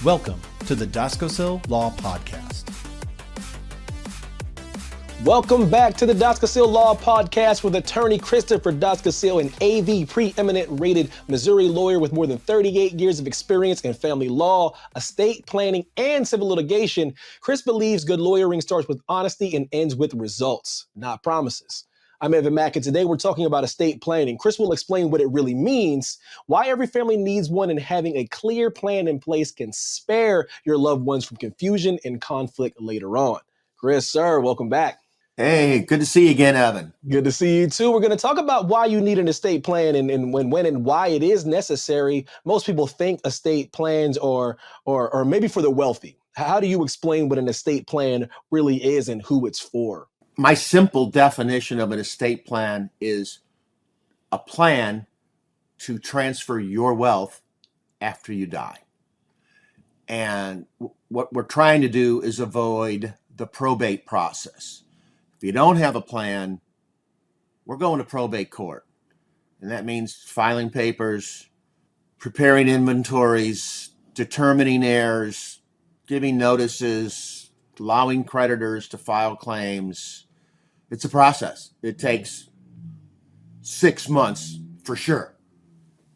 Welcome to the Doskocil Law Podcast. Welcome back to the Doskocil Law Podcast with attorney Christopher Doskocil, an AV preeminent rated Missouri lawyer with more than 38 years of experience in family law, estate planning, and civil litigation. Chris believes good lawyering starts with honesty and ends with results, not promises. I'm Evan Mack, and today we're talking about estate planning. Chris will explain what it really means, why every family needs one, and having a clear plan in place can spare your loved ones from confusion and conflict later on. Chris, sir, welcome back. Hey, good to see you again, Evan. Good to see you too. We're going to talk about why you need an estate plan and when and why it is necessary. Most people think estate plans or maybe for the wealthy. How do you explain what an estate plan really is and who it's for? My simple definition of an estate plan is a plan to transfer your wealth after you die. And what we're trying to do is avoid the probate process. If you don't have a plan, we're going to probate court. And that means filing papers, preparing inventories, determining heirs, giving notices, allowing creditors to file claims. It's a process. It takes 6 months for sure.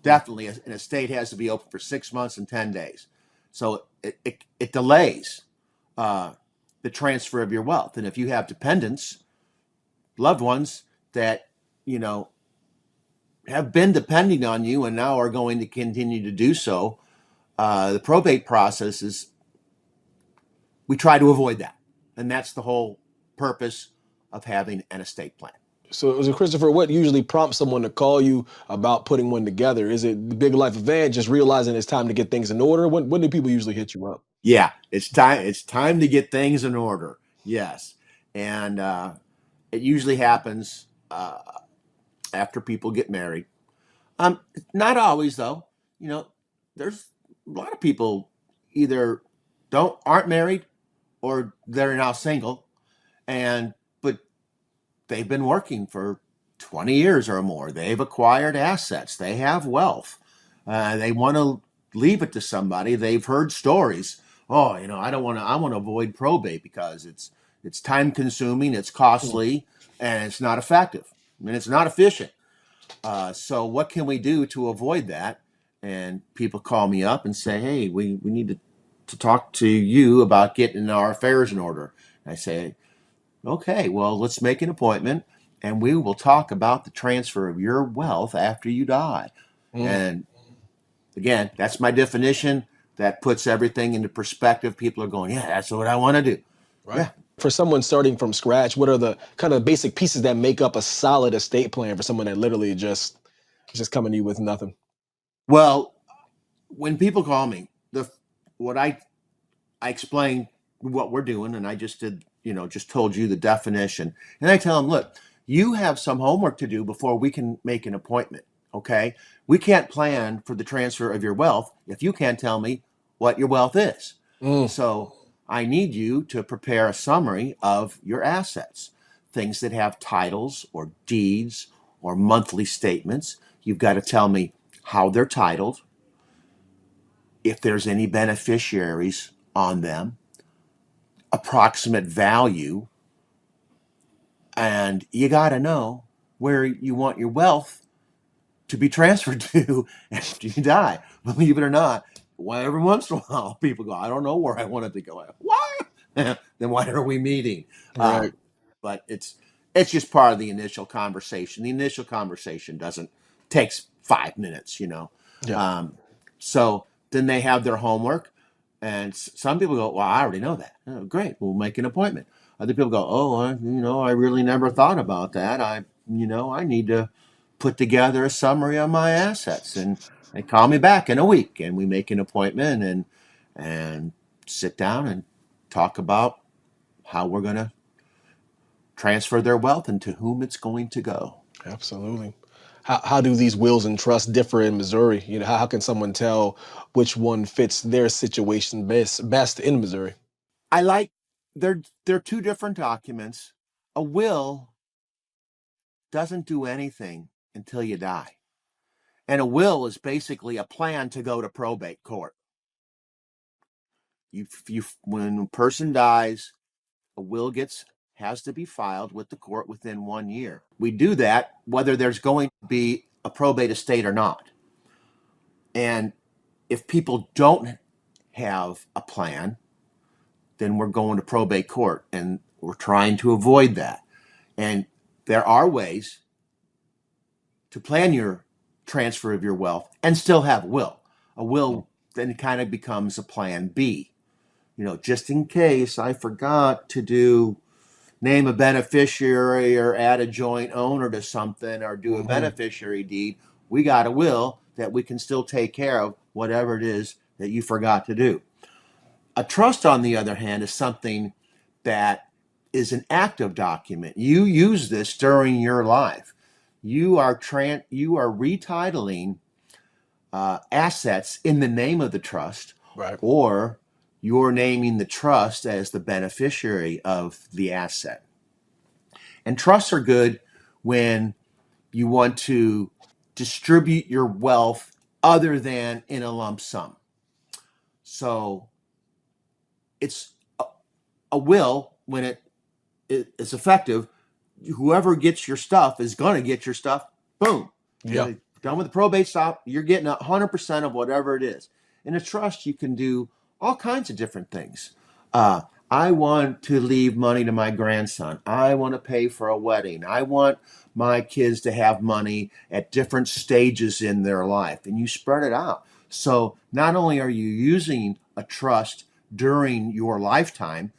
Definitely, an estate has to be open for 6 months and 10 days. So it delays the transfer of your wealth. And if you have dependents, loved ones that, have been depending on you and now are going to continue to do so, the probate process is, we try to avoid that. And that's the whole purpose of having an estate plan. So Christopher, what usually prompts someone to call you about putting one together? Is it the big life event, just realizing it's time to get things in order? When do people usually hit you up? Yeah, it's time to get things in order. Yes. And it usually happens after people get married. Not always, though. There's a lot of people either aren't married or they're now single, but they've been working for 20 years or more. They've acquired assets. They have wealth. They want to leave it to somebody. They've heard stories. Oh, I want to avoid probate because it's time consuming, it's costly, and it's not effective. It's not efficient. So what can we do to avoid that? And people call me up and say, hey, we need to talk to you about getting our affairs in order. And I say, okay, well, let's make an appointment and we will talk about the transfer of your wealth after you die. And again, that's my definition. That puts everything into perspective. People are going, yeah, that's what I want to do. Right. Yeah. For someone starting from scratch, what are the kind of basic pieces that make up a solid estate plan for someone that literally just coming to you with nothing? Well, when people call me, what I explain what we're doing, and I just did, just told you the definition, and I tell them, look, you have some homework to do before we can make an appointment. Okay, we can't plan for the transfer of your wealth if you can't tell me what your wealth is. So I need you to prepare a summary of your assets, things that have titles or deeds or monthly statements. You've got to tell me how they're titled, if there's any beneficiaries on them, approximate value, and you got to know where you want your wealth to be transferred to after you die. Believe it or not, every once in a while people go, I don't know where I want it to go. Why? Then why are we meeting? Right. But it's just part of the initial conversation. The initial conversation takes 5 minutes, Yeah. So then they have their homework, and some people go, well, I already know that. Oh, great, we'll make an appointment. Other people go, oh, I really never thought about that. I need to put together a summary of my assets, and they call me back in a week, and we make an appointment and sit down and talk about how we're going to transfer their wealth and to whom it's going to go. Absolutely. How do these wills and trusts differ in Missouri? How can someone tell which one fits their situation best in Missouri? They're two different documents. A will doesn't do anything until you die. And a will is basically a plan to go to probate court. when a person dies, a will has to be filed with the court within 1 year. We do that whether there's going to be a probate estate or not. And if people don't have a plan, then we're going to probate court, and we're trying to avoid that. And there are ways to plan your transfer of your wealth and still have a will. A will then kind of becomes a plan B. Just in case I forgot to name a beneficiary or add a joint owner to something or do a beneficiary deed, we got a will that we can still take care of whatever it is that you forgot to do. A trust, on the other hand, is something that is an active document. You use this during your life. You are retitling assets in the name of the trust, Right. or you're naming the trust as the beneficiary of the asset. And trusts are good when you want to distribute your wealth other than in a lump sum. So it's a will, when it is effective, whoever gets your stuff is going to get your stuff. Boom. Yeah. Done with the probate stop, you're getting 100% of whatever it is. In a trust, you can do all kinds of different things. I want to leave money to my grandson. I want to pay for a wedding. I want my kids to have money at different stages in their life. And you spread it out. So not only are you using a trust during your lifetime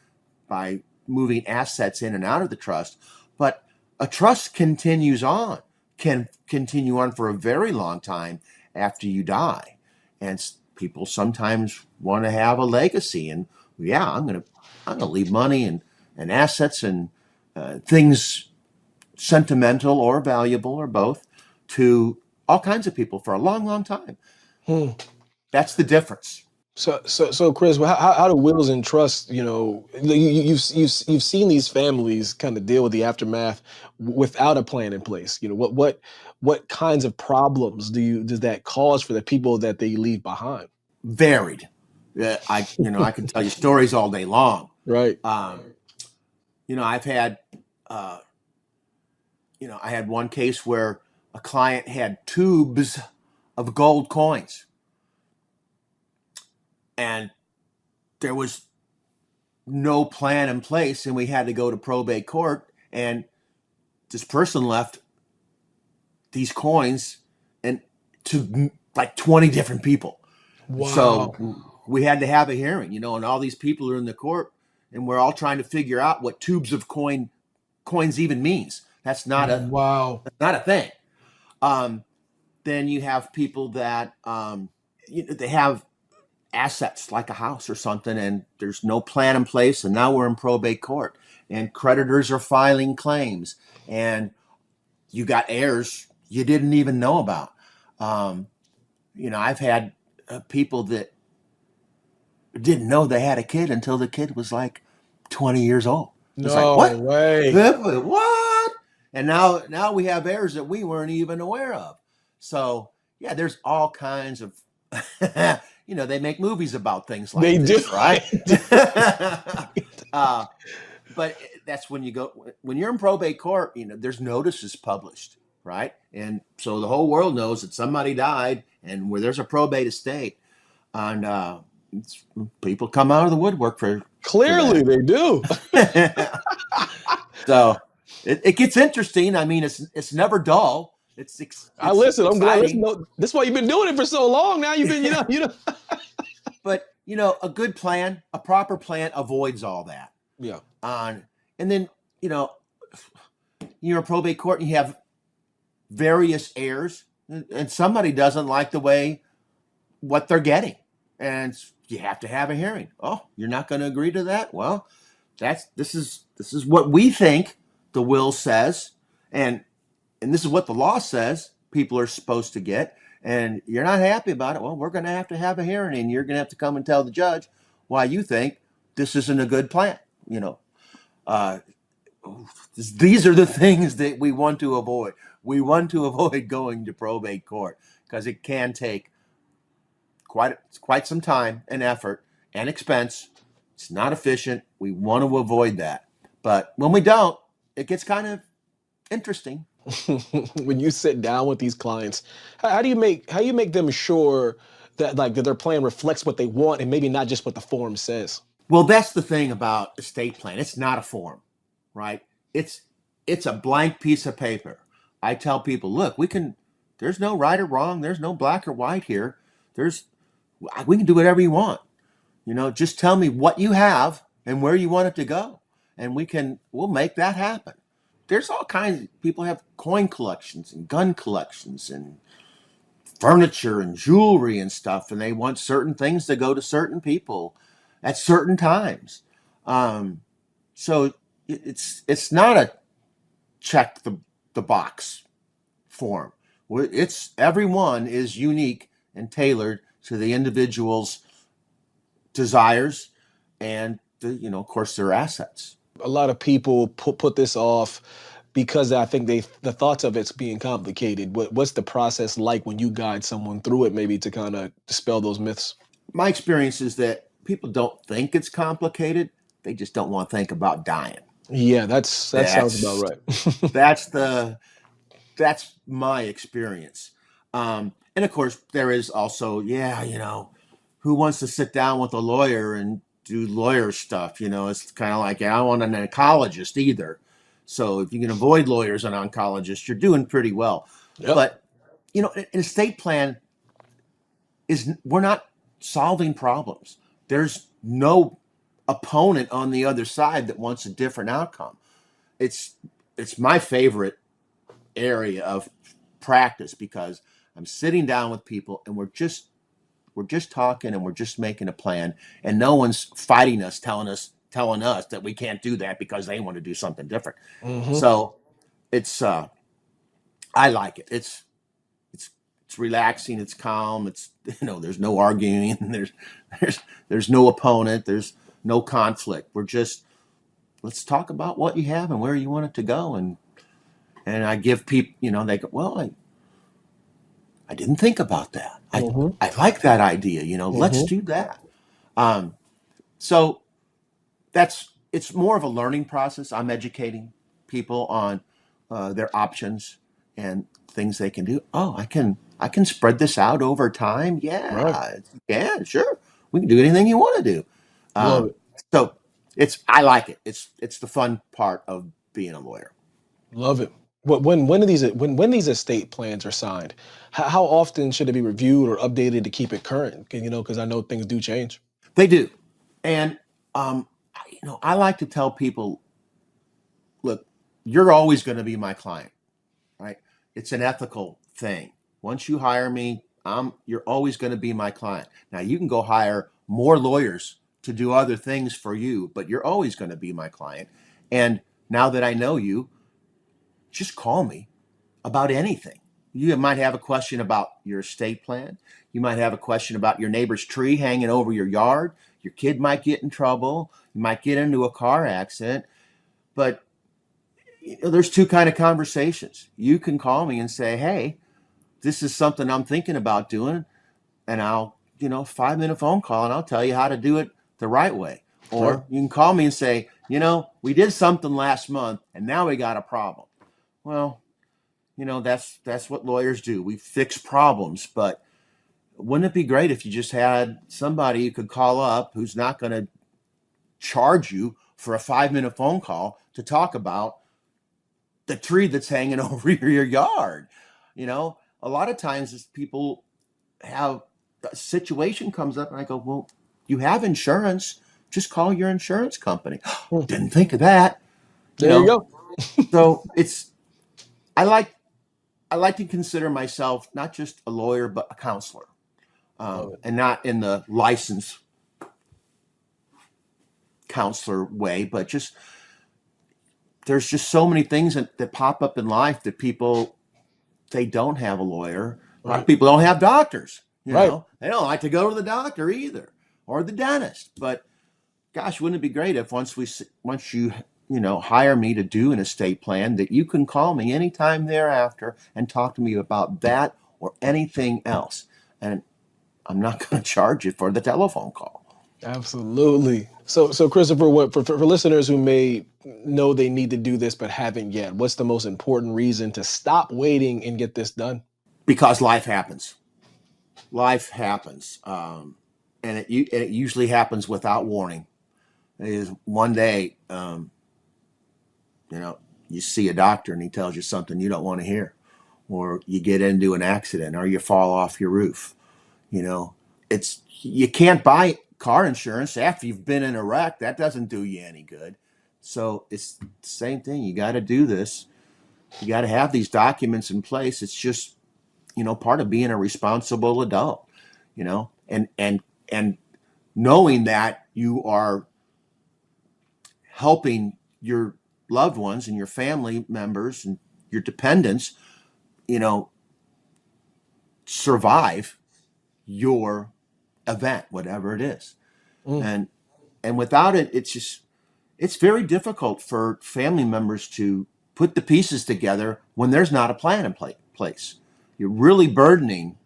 by moving assets in and out of the trust, but a trust can continue on for a very long time after you die. And people sometimes want to have a legacy, and I'm gonna leave money and assets and things, sentimental or valuable or both, to all kinds of people for a long, long time. That's the difference. So, Chris, how do wills and trusts, you've seen these families kind of deal with the aftermath without a plan in place. What kinds of problems does that cause for the people that they leave behind? Varied. I can tell you stories all day long. Right. I've had, I had one case where a client had tubes of gold coins, and there was no plan in place, and we had to go to probate court, and this person left these coins and to like 20 different people. Wow. So we had to have a hearing, and all these people are in the court, and we're all trying to figure out what tubes of coins even means. That's not a thing. Then you have people that they have assets like a house or something, and there's no plan in place, and now we're in probate court, and creditors are filing claims, and you got heirs you didn't even know about. I've had people that didn't know they had a kid until the kid was like 20 years old. It's No like, what? way. What? And now we have heirs that we weren't even aware of. So yeah, there's all kinds of they make movies about things like this, right? But that's when you're in probate court, there's notices published, right? And so the whole world knows that somebody died and where there's a probate estate, and people come out of the woodwork for Clearly they do. So it gets interesting. I mean, it's never dull. I listen. I'm glad. exciting. That's why you've been doing it for so long. Now you've been, But a good plan, a proper plan, avoids all that. Yeah. And then you're in probate court and you have various heirs, and somebody doesn't like the way what they're getting, and you have to have a hearing. Oh, you're not going to agree to that? Well, this is what we think the will says, and this is what the law says people are supposed to get, and you're not happy about it. Well, we're going to have a hearing, and you're going to have to come and tell the judge why you think this isn't a good plan. These are the things that we want to avoid. We want to avoid going to probate court because it can take quite some time and effort, and expense. It's not efficient. We want to avoid that. But when we don't, it gets kind of interesting. When you sit down with these clients, how you make them sure that that their plan reflects what they want and maybe not just what the form says? Well, that's the thing about estate plan. It's not a form, right? It's it's a blank piece of paper. I tell people, look, there's no right or wrong. There's no black or white here. There's we can do whatever you want. Just tell me what you have and where you want it to go, and we'll make that happen. There's all kinds of people have coin collections and gun collections and furniture and jewelry and stuff, and they want certain things to go to certain people at certain times. Um, so it's not a check the box form. It's everyone is unique and tailored to the individual's desires and of course their assets. A lot of people put this off because I think the thoughts of it's being complicated. What's the process like when you guide someone through it, maybe to kind of dispel those myths? My experience is that people don't think it's complicated. They just don't want to think about dying. Yeah, that sounds about That's right. that's the that's my experience. And of course, there is also, yeah, who wants to sit down with a lawyer and do lawyer stuff? It's kind of like, I don't want an oncologist either. So if you can avoid lawyers and oncologists, you're doing pretty well. Yep. But, an estate plan we're not solving problems. There's no opponent on the other side that wants a different outcome. It's my favorite area of practice because I'm sitting down with people and we're just talking and we're just making a plan, and no one's fighting us, telling us that we can't do that because they want to do something different. Hmm. So it's I like it. It's relaxing, it's calm, there's no arguing, there's no opponent, there's no conflict. Let's talk about what you have and where you want it to go. And I give people, they go, well, I didn't think about that. Hmm. I like that idea. Let's Hmm. do that. Um, so it's more of a learning process. I'm educating people on their options and things they can do. Oh, I can spread this out over time. Right. Yeah, sure. We can do anything you want to do. Love Um, it. so I like it. It's the fun part of being a lawyer. Love it. When these estate plans are signed, how often should it be reviewed or updated to keep it current? Because I know things do change. They do. And I like to tell people, look, you're always going to be my client, right? It's an ethical thing. Once you hire me, you're always going to be my client. Now you can go hire more lawyers to do other things for you, but you're always going to be my client. And now that I know you, just call me about anything. You might have a question about your estate plan. You might have a question about your neighbor's tree hanging over your yard. Your kid might get in trouble. You might get into a car accident. But there's two kind of conversations. You can call me and say, hey, this is something I'm thinking about doing. And I'll, 5-minute phone call and I'll tell you how to do it the right way. Right. Or you can call me and say, we did something last month and now we got a problem. Well, that's what lawyers do. We fix problems, but wouldn't it be great if you just had somebody you could call up who's not going to charge you for a 5-minute phone call to talk about the tree that's hanging over your yard? A lot of times as people have a situation comes up and I go, well, you have insurance. Just call your insurance company. Hmm. Didn't think of that. You There you know, go. so I like I like to consider myself not just a lawyer, but a counselor, Love it. and not in the licensed counselor way, but just there's just so many things that pop up in life that people they don't have a lawyer. A lot of Right. people don't have doctors. Right. They don't like to go to the doctor either, or the dentist. But gosh, wouldn't it be great if once you hire me to do an estate plan, that you can call me anytime thereafter and talk to me about that or anything else, and I'm not going to charge you for the telephone call. Absolutely. So Christopher, what for listeners who may know they need to do this but haven't yet, what's the most important reason to stop waiting and get this done? Because life happens. Life happens, and it usually happens without warning. It is one day, you know, you see a doctor and he tells you something you don't want to hear, or you get into an accident, or you fall off your roof. You know, it's you can't buy car insurance after you've been in a wreck. That doesn't do you any good. So it's the same thing. You got to do this. You got to have these documents in place. It's just, part of being a responsible adult, and knowing that you are helping your loved ones and your family members and your dependents, survive your event, whatever it is. Mm. And without it, it's very difficult for family members to put the pieces together when there's not a plan in place. You're really burdening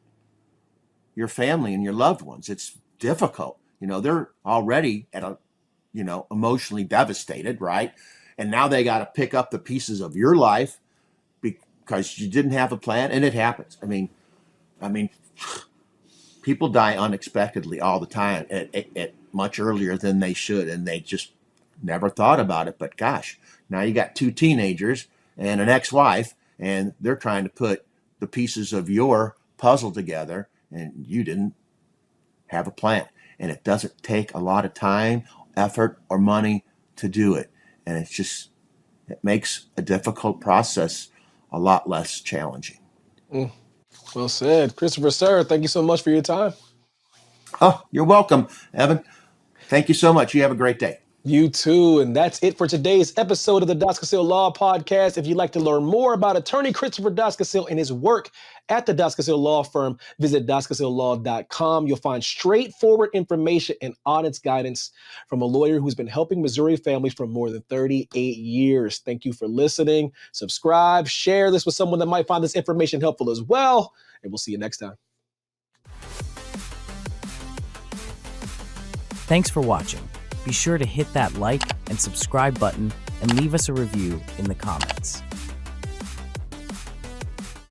your family and your loved ones. It's difficult. They're already at a, emotionally devastated, right? And now they got to pick up the pieces of your life because you didn't have a plan, and it happens. I mean, people die unexpectedly all the time at much earlier than they should, and they just never thought about it. But gosh, now you got two teenagers and an ex-wife, and they're trying to put the pieces of your puzzle together, and you didn't have a plan. And it doesn't take a lot of time, effort, or money to do it. And it makes a difficult process a lot less challenging. Mm. Well said. Christopher, sir, thank you so much for your time. Oh, you're welcome, Evan. Thank you so much. You have a great day. You too. And that's it for today's episode of the Doskocil Law Podcast. If you'd like to learn more about attorney Christopher Doskocil and his work at the Doskocil Law Firm, visit doskocillaw.com. You'll find straightforward information and honest guidance from a lawyer who's been helping Missouri families for more than 38 years. Thank you for listening. Subscribe, share this with someone that might find this information helpful as well. And we'll see you next time. Thanks for watching. Be sure to hit that like and subscribe button and leave us a review in the comments.